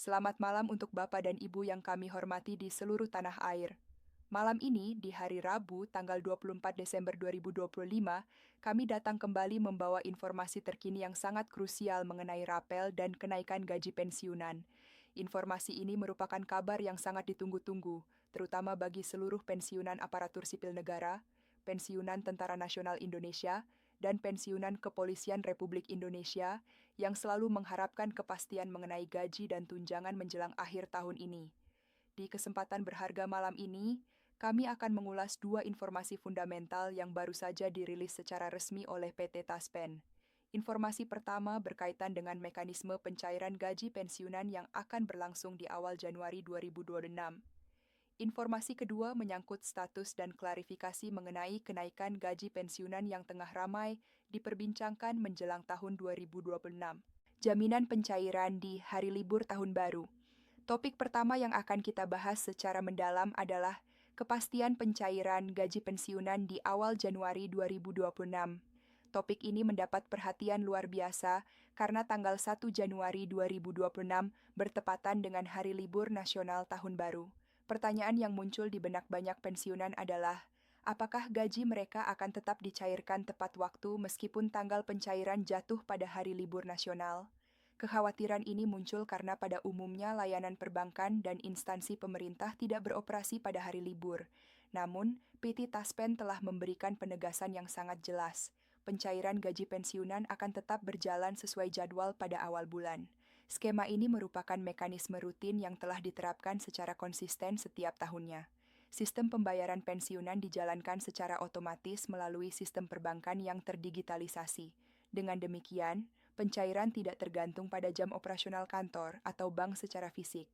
Selamat malam untuk Bapak dan Ibu yang kami hormati di seluruh tanah air. Malam ini, di hari Rabu, tanggal 24 Desember 2025, kami datang kembali membawa informasi terkini yang sangat krusial mengenai rapel dan kenaikan gaji pensiunan. Informasi ini merupakan kabar yang sangat ditunggu-tunggu, terutama bagi seluruh pensiunan aparatur sipil negara, pensiunan Tentara Nasional Indonesia, dan pensiunan Kepolisian Republik Indonesia yang selalu mengharapkan kepastian mengenai gaji dan tunjangan menjelang akhir tahun ini. Di kesempatan berharga malam ini, kami akan mengulas dua informasi fundamental yang baru saja dirilis secara resmi oleh PT Taspen. Informasi pertama berkaitan dengan mekanisme pencairan gaji pensiunan yang akan berlangsung di awal Januari 2026. Informasi kedua menyangkut status dan klarifikasi mengenai kenaikan gaji pensiunan yang tengah ramai diperbincangkan menjelang tahun 2026. Jaminan pencairan di hari libur tahun baru. Topik pertama yang akan kita bahas secara mendalam adalah kepastian pencairan gaji pensiunan di awal Januari 2026. Topik ini mendapat perhatian luar biasa karena tanggal 1 Januari 2026 bertepatan dengan Hari Libur Nasional Tahun Baru. Pertanyaan yang muncul di benak banyak pensiunan adalah, apakah gaji mereka akan tetap dicairkan tepat waktu meskipun tanggal pencairan jatuh pada Hari Libur Nasional? Kekhawatiran ini muncul karena pada umumnya layanan perbankan dan instansi pemerintah tidak beroperasi pada hari libur. Namun, PT Taspen telah memberikan penegasan yang sangat jelas. Pencairan gaji pensiunan akan tetap berjalan sesuai jadwal pada awal bulan. Skema ini merupakan mekanisme rutin yang telah diterapkan secara konsisten setiap tahunnya. Sistem pembayaran pensiunan dijalankan secara otomatis melalui sistem perbankan yang terdigitalisasi. Dengan demikian, pencairan tidak tergantung pada jam operasional kantor atau bank secara fisik.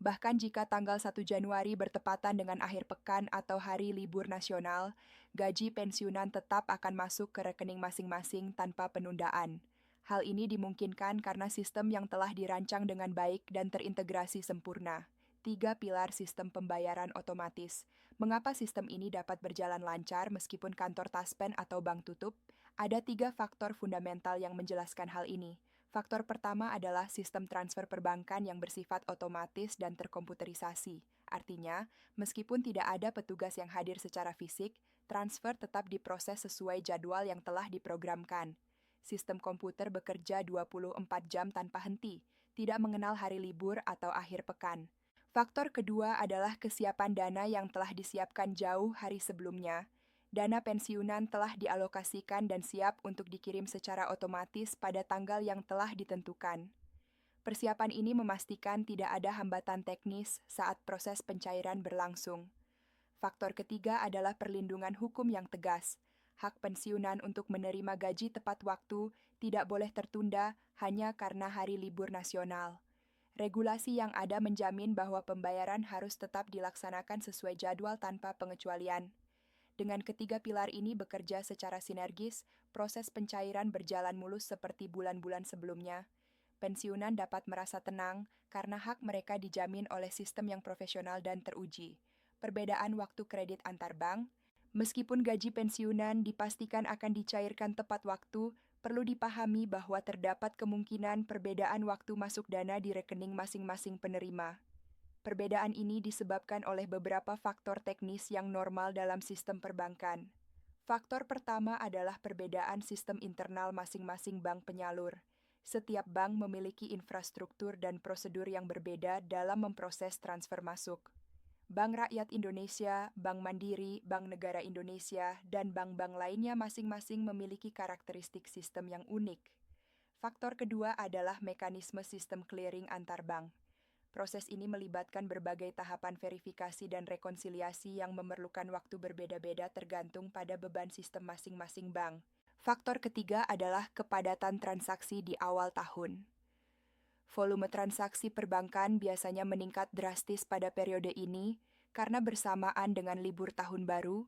Bahkan jika tanggal 1 Januari bertepatan dengan akhir pekan atau hari libur nasional, gaji pensiunan tetap akan masuk ke rekening masing-masing tanpa penundaan. Hal ini dimungkinkan karena sistem yang telah dirancang dengan baik dan terintegrasi sempurna. 3 pilar sistem pembayaran otomatis. Mengapa sistem ini dapat berjalan lancar meskipun kantor Taspen atau bank tutup? Ada 3 faktor fundamental yang menjelaskan hal ini. Faktor pertama adalah sistem transfer perbankan yang bersifat otomatis dan terkomputerisasi. Artinya, meskipun tidak ada petugas yang hadir secara fisik, transfer tetap diproses sesuai jadwal yang telah diprogramkan. Sistem komputer bekerja 24 jam tanpa henti, tidak mengenal hari libur atau akhir pekan. Faktor kedua adalah kesiapan dana yang telah disiapkan jauh hari sebelumnya. Dana pensiunan telah dialokasikan dan siap untuk dikirim secara otomatis pada tanggal yang telah ditentukan. Persiapan ini memastikan tidak ada hambatan teknis saat proses pencairan berlangsung. Faktor ketiga adalah perlindungan hukum yang tegas. Hak pensiunan untuk menerima gaji tepat waktu tidak boleh tertunda hanya karena hari libur nasional. Regulasi yang ada menjamin bahwa pembayaran harus tetap dilaksanakan sesuai jadwal tanpa pengecualian. Dengan ketiga pilar ini bekerja secara sinergis, proses pencairan berjalan mulus seperti bulan-bulan sebelumnya. Pensiunan dapat merasa tenang karena hak mereka dijamin oleh sistem yang profesional dan teruji. Perbedaan waktu kredit antar bank. Meskipun gaji pensiunan dipastikan akan dicairkan tepat waktu, perlu dipahami bahwa terdapat kemungkinan perbedaan waktu masuk dana di rekening masing-masing penerima. Perbedaan ini disebabkan oleh beberapa faktor teknis yang normal dalam sistem perbankan. Faktor pertama adalah perbedaan sistem internal masing-masing bank penyalur. Setiap bank memiliki infrastruktur dan prosedur yang berbeda dalam memproses transfer masuk. Bank Rakyat Indonesia, Bank Mandiri, Bank Negara Indonesia, dan bank-bank lainnya masing-masing memiliki karakteristik sistem yang unik. Faktor kedua adalah mekanisme sistem clearing antar bank. Proses ini melibatkan berbagai tahapan verifikasi dan rekonsiliasi yang memerlukan waktu berbeda-beda tergantung pada beban sistem masing-masing bank. Faktor ketiga adalah kepadatan transaksi di awal tahun. Volume transaksi perbankan biasanya meningkat drastis pada periode ini karena bersamaan dengan libur tahun baru,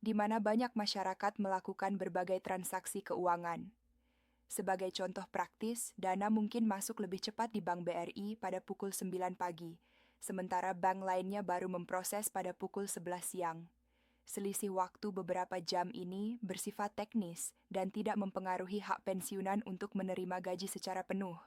di mana banyak masyarakat melakukan berbagai transaksi keuangan. Sebagai contoh praktis, dana mungkin masuk lebih cepat di Bank BRI pada pukul 9 pagi, sementara bank lainnya baru memproses pada pukul 11 siang. Selisih waktu beberapa jam ini bersifat teknis dan tidak mempengaruhi hak pensiunan untuk menerima gaji secara penuh.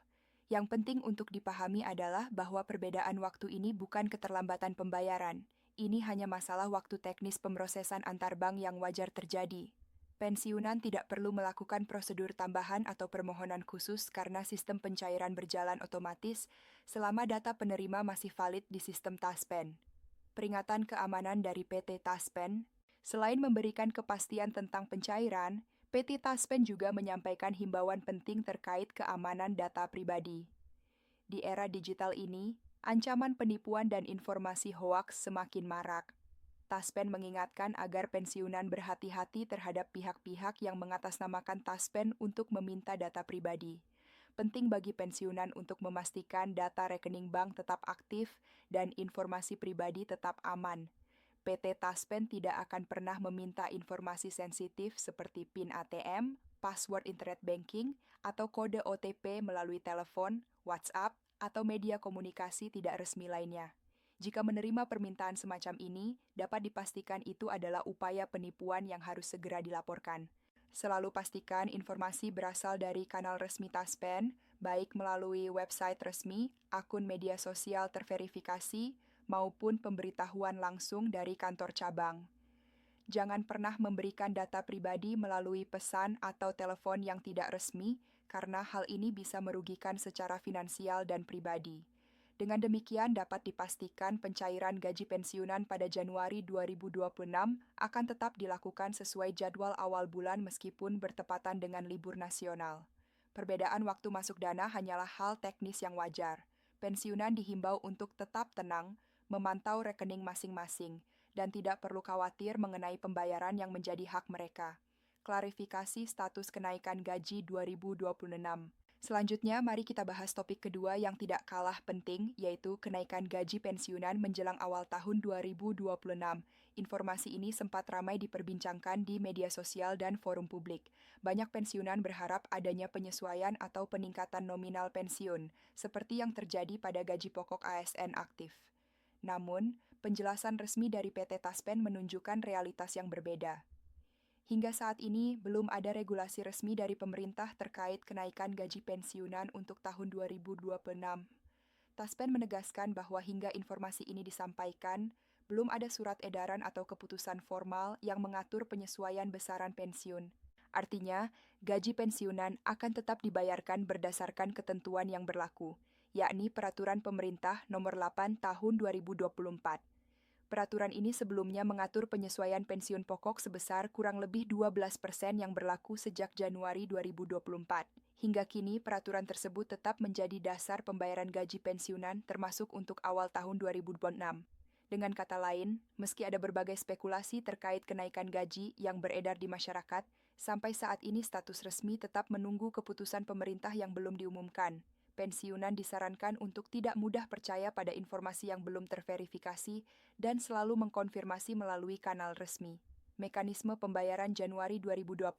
Yang penting untuk dipahami adalah bahwa perbedaan waktu ini bukan keterlambatan pembayaran. Ini hanya masalah waktu teknis pemrosesan antar bank yang wajar terjadi. Pensiunan tidak perlu melakukan prosedur tambahan atau permohonan khusus karena sistem pencairan berjalan otomatis selama data penerima masih valid di sistem Taspen. Peringatan keamanan dari PT Taspen, selain memberikan kepastian tentang pencairan, PT Taspen juga menyampaikan himbauan penting terkait keamanan data pribadi. Di era digital ini, ancaman penipuan dan informasi hoaks semakin marak. Taspen mengingatkan agar pensiunan berhati-hati terhadap pihak-pihak yang mengatasnamakan Taspen untuk meminta data pribadi. Penting bagi pensiunan untuk memastikan data rekening bank tetap aktif dan informasi pribadi tetap aman. PT Taspen tidak akan pernah meminta informasi sensitif seperti PIN ATM, password internet banking, atau kode OTP melalui telepon, WhatsApp, atau media komunikasi tidak resmi lainnya. Jika menerima permintaan semacam ini, dapat dipastikan itu adalah upaya penipuan yang harus segera dilaporkan. Selalu pastikan informasi berasal dari kanal resmi Taspen, baik melalui website resmi, akun media sosial terverifikasi, maupun pemberitahuan langsung dari kantor cabang. Jangan pernah memberikan data pribadi melalui pesan atau telepon yang tidak resmi, karena hal ini bisa merugikan secara finansial dan pribadi. Dengan demikian dapat dipastikan pencairan gaji pensiunan pada Januari 2026 akan tetap dilakukan sesuai jadwal awal bulan meskipun bertepatan dengan libur nasional. Perbedaan waktu masuk dana hanyalah hal teknis yang wajar. Pensiunan dihimbau untuk tetap tenang, memantau rekening masing-masing, dan tidak perlu khawatir mengenai pembayaran yang menjadi hak mereka. Klarifikasi status kenaikan gaji 2026. Selanjutnya, mari kita bahas topik kedua yang tidak kalah penting, yaitu kenaikan gaji pensiunan menjelang awal tahun 2026. Informasi ini sempat ramai diperbincangkan di media sosial dan forum publik. Banyak pensiunan berharap adanya penyesuaian atau peningkatan nominal pensiun, seperti yang terjadi pada gaji pokok ASN aktif. Namun, penjelasan resmi dari PT Taspen menunjukkan realitas yang berbeda. Hingga saat ini, belum ada regulasi resmi dari pemerintah terkait kenaikan gaji pensiunan untuk tahun 2026. Taspen menegaskan bahwa hingga informasi ini disampaikan, belum ada surat edaran atau keputusan formal yang mengatur penyesuaian besaran pensiun. Artinya, gaji pensiunan akan tetap dibayarkan berdasarkan ketentuan yang berlaku, yakni Peraturan Pemerintah Nomor 8 Tahun 2024. Peraturan ini sebelumnya mengatur penyesuaian pensiun pokok sebesar kurang lebih 12% yang berlaku sejak Januari 2024. Hingga kini, peraturan tersebut tetap menjadi dasar pembayaran gaji pensiunan termasuk untuk awal tahun 2026. Dengan kata lain, meski ada berbagai spekulasi terkait kenaikan gaji yang beredar di masyarakat, sampai saat ini status resmi tetap menunggu keputusan pemerintah yang belum diumumkan. Pensiunan disarankan untuk tidak mudah percaya pada informasi yang belum terverifikasi dan selalu mengkonfirmasi melalui kanal resmi. Mekanisme pembayaran Januari 2026.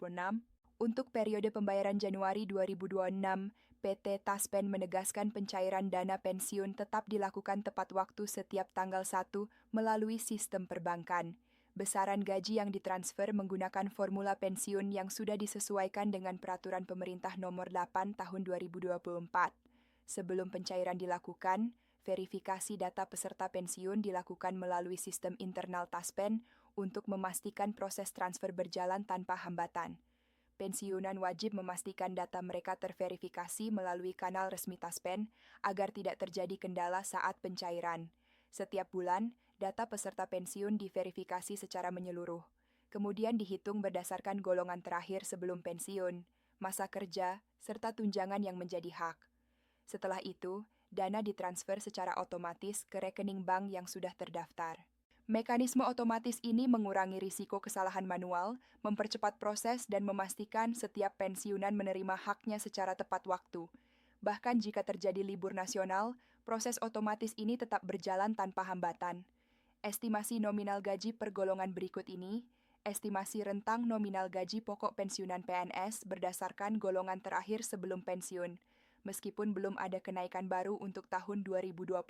Untuk periode pembayaran Januari 2026, PT Taspen menegaskan pencairan dana pensiun tetap dilakukan tepat waktu setiap tanggal 1 melalui sistem perbankan. Besaran gaji yang ditransfer menggunakan formula pensiun yang sudah disesuaikan dengan Peraturan Pemerintah Nomor 8 Tahun 2024. Sebelum pencairan dilakukan, verifikasi data peserta pensiun dilakukan melalui sistem internal Taspen untuk memastikan proses transfer berjalan tanpa hambatan. Pensiunan wajib memastikan data mereka terverifikasi melalui kanal resmi Taspen agar tidak terjadi kendala saat pencairan. Setiap bulan, data peserta pensiun diverifikasi secara menyeluruh. Kemudian dihitung berdasarkan golongan terakhir sebelum pensiun, masa kerja, serta tunjangan yang menjadi hak. Setelah itu, dana ditransfer secara otomatis ke rekening bank yang sudah terdaftar. Mekanisme otomatis ini mengurangi risiko kesalahan manual, mempercepat proses dan memastikan setiap pensiunan menerima haknya secara tepat waktu. Bahkan jika terjadi libur nasional, proses otomatis ini tetap berjalan tanpa hambatan. Estimasi nominal gaji per golongan berikut ini, estimasi rentang nominal gaji pokok pensiunan PNS berdasarkan golongan terakhir sebelum pensiun, meskipun belum ada kenaikan baru untuk tahun 2026.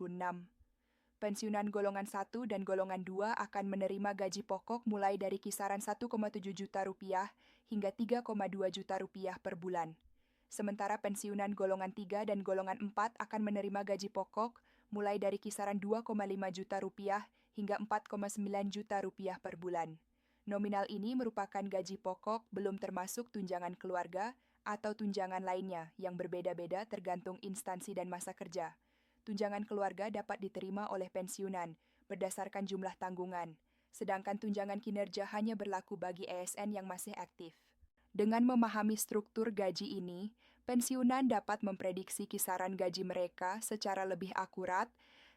Pensiunan golongan 1 dan golongan 2 akan menerima gaji pokok mulai dari kisaran 1,7 juta rupiah hingga 3,2 juta rupiah per bulan. Sementara pensiunan golongan 3 dan golongan 4 akan menerima gaji pokok mulai dari kisaran 2,5 juta rupiah hingga 4,9 juta rupiah per bulan. Nominal ini merupakan gaji pokok belum termasuk tunjangan keluarga atau tunjangan lainnya yang berbeda-beda tergantung instansi dan masa kerja. Tunjangan keluarga dapat diterima oleh pensiunan berdasarkan jumlah tanggungan, sedangkan tunjangan kinerja hanya berlaku bagi ASN yang masih aktif. Dengan memahami struktur gaji ini, pensiunan dapat memprediksi kisaran gaji mereka secara lebih akurat,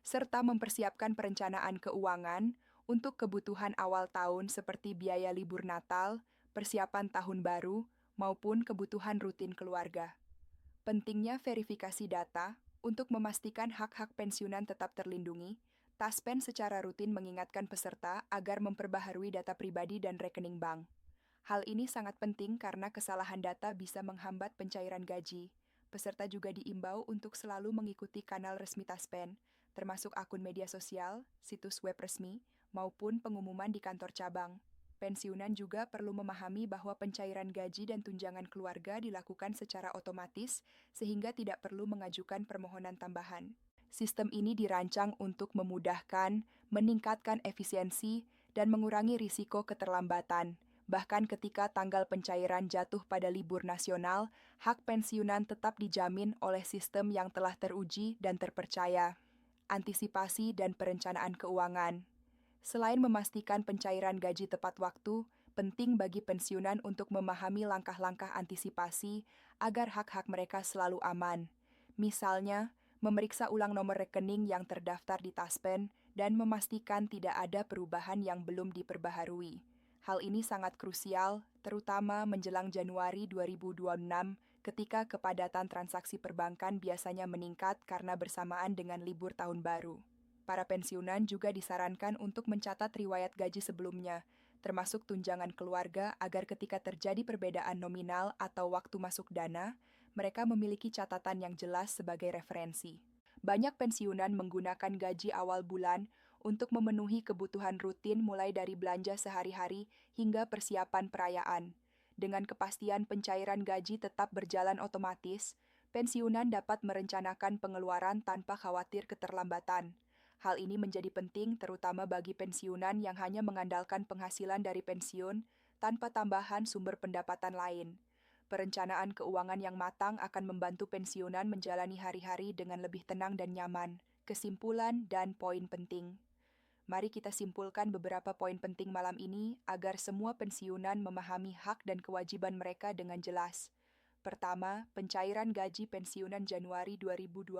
serta mempersiapkan perencanaan keuangan untuk kebutuhan awal tahun seperti biaya libur Natal, persiapan tahun baru, maupun kebutuhan rutin keluarga. Pentingnya verifikasi data untuk memastikan hak-hak pensiunan tetap terlindungi. Taspen secara rutin mengingatkan peserta agar memperbaharui data pribadi dan rekening bank. Hal ini sangat penting karena kesalahan data bisa menghambat pencairan gaji. Peserta juga diimbau untuk selalu mengikuti kanal resmi Taspen, termasuk akun media sosial, situs web resmi, maupun pengumuman di kantor cabang. Pensiunan juga perlu memahami bahwa pencairan gaji dan tunjangan keluarga dilakukan secara otomatis, sehingga tidak perlu mengajukan permohonan tambahan. Sistem ini dirancang untuk memudahkan, meningkatkan efisiensi, dan mengurangi risiko keterlambatan. Bahkan ketika tanggal pencairan jatuh pada libur nasional, hak pensiunan tetap dijamin oleh sistem yang telah teruji dan terpercaya. Antisipasi dan perencanaan keuangan. Selain memastikan pencairan gaji tepat waktu, penting bagi pensiunan untuk memahami langkah-langkah antisipasi agar hak-hak mereka selalu aman. Misalnya, memeriksa ulang nomor rekening yang terdaftar di Taspen dan memastikan tidak ada perubahan yang belum diperbaharui. Hal ini sangat krusial, terutama menjelang Januari 2026 ketika kepadatan transaksi perbankan biasanya meningkat karena bersamaan dengan libur tahun baru. Para pensiunan juga disarankan untuk mencatat riwayat gaji sebelumnya, termasuk tunjangan keluarga agar ketika terjadi perbedaan nominal atau waktu masuk dana, mereka memiliki catatan yang jelas sebagai referensi. Banyak pensiunan menggunakan gaji awal bulan untuk memenuhi kebutuhan rutin mulai dari belanja sehari-hari hingga persiapan perayaan. Dengan kepastian pencairan gaji tetap berjalan otomatis, pensiunan dapat merencanakan pengeluaran tanpa khawatir keterlambatan. Hal ini menjadi penting terutama bagi pensiunan yang hanya mengandalkan penghasilan dari pensiun tanpa tambahan sumber pendapatan lain. Perencanaan keuangan yang matang akan membantu pensiunan menjalani hari-hari dengan lebih tenang dan nyaman. Kesimpulan dan poin penting. Mari kita simpulkan beberapa poin penting malam ini agar semua pensiunan memahami hak dan kewajiban mereka dengan jelas. Pertama, pencairan gaji pensiunan Januari 2026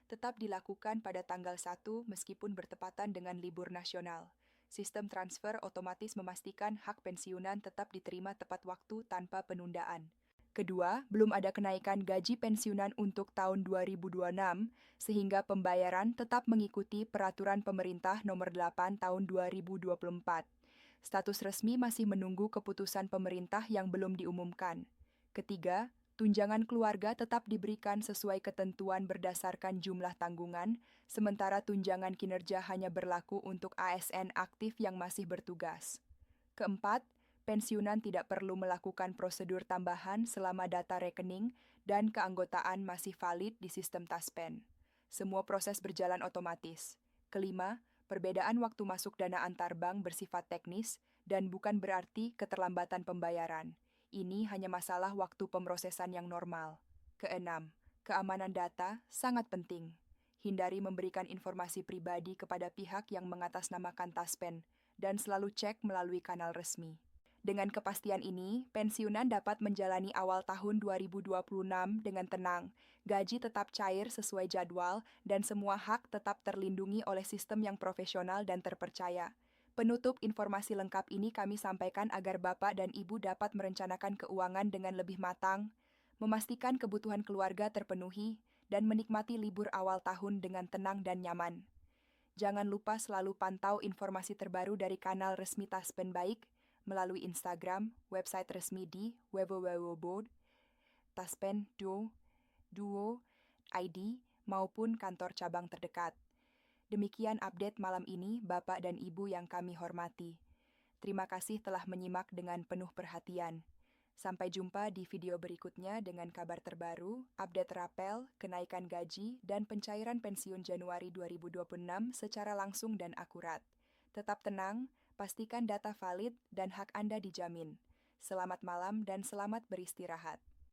tetap dilakukan pada tanggal 1 meskipun bertepatan dengan libur nasional. Sistem transfer otomatis memastikan hak pensiunan tetap diterima tepat waktu tanpa penundaan. Kedua, belum ada kenaikan gaji pensiunan untuk tahun 2026, sehingga pembayaran tetap mengikuti Peraturan Pemerintah Nomor 8 Tahun 2024. Status resmi masih menunggu keputusan pemerintah yang belum diumumkan. Ketiga, tunjangan keluarga tetap diberikan sesuai ketentuan berdasarkan jumlah tanggungan, sementara tunjangan kinerja hanya berlaku untuk ASN aktif yang masih bertugas. Keempat, pensiunan tidak perlu melakukan prosedur tambahan selama data rekening dan keanggotaan masih valid di sistem Taspen. Semua proses berjalan otomatis. Kelima, perbedaan waktu masuk dana antar bank bersifat teknis dan bukan berarti keterlambatan pembayaran. Ini hanya masalah waktu pemrosesan yang normal. Keenam, keamanan data sangat penting. Hindari memberikan informasi pribadi kepada pihak yang mengatasnamakan Taspen dan selalu cek melalui kanal resmi. Dengan kepastian ini, pensiunan dapat menjalani awal tahun 2026 dengan tenang, gaji tetap cair sesuai jadwal, dan semua hak tetap terlindungi oleh sistem yang profesional dan terpercaya. Penutup informasi lengkap ini kami sampaikan agar Bapak dan Ibu dapat merencanakan keuangan dengan lebih matang, memastikan kebutuhan keluarga terpenuhi, dan menikmati libur awal tahun dengan tenang dan nyaman. Jangan lupa selalu pantau informasi terbaru dari kanal resmi Taspen Baik, melalui Instagram, website resmi di www.taspen.duo.id maupun kantor cabang terdekat. Demikian update malam ini, Bapak dan Ibu yang kami hormati. Terima kasih telah menyimak dengan penuh perhatian. Sampai jumpa di video berikutnya dengan kabar terbaru, update rapel, kenaikan gaji, dan pencairan pensiun Januari 2026 secara langsung dan akurat. Tetap tenang, pastikan data valid dan hak Anda dijamin. Selamat malam dan selamat beristirahat.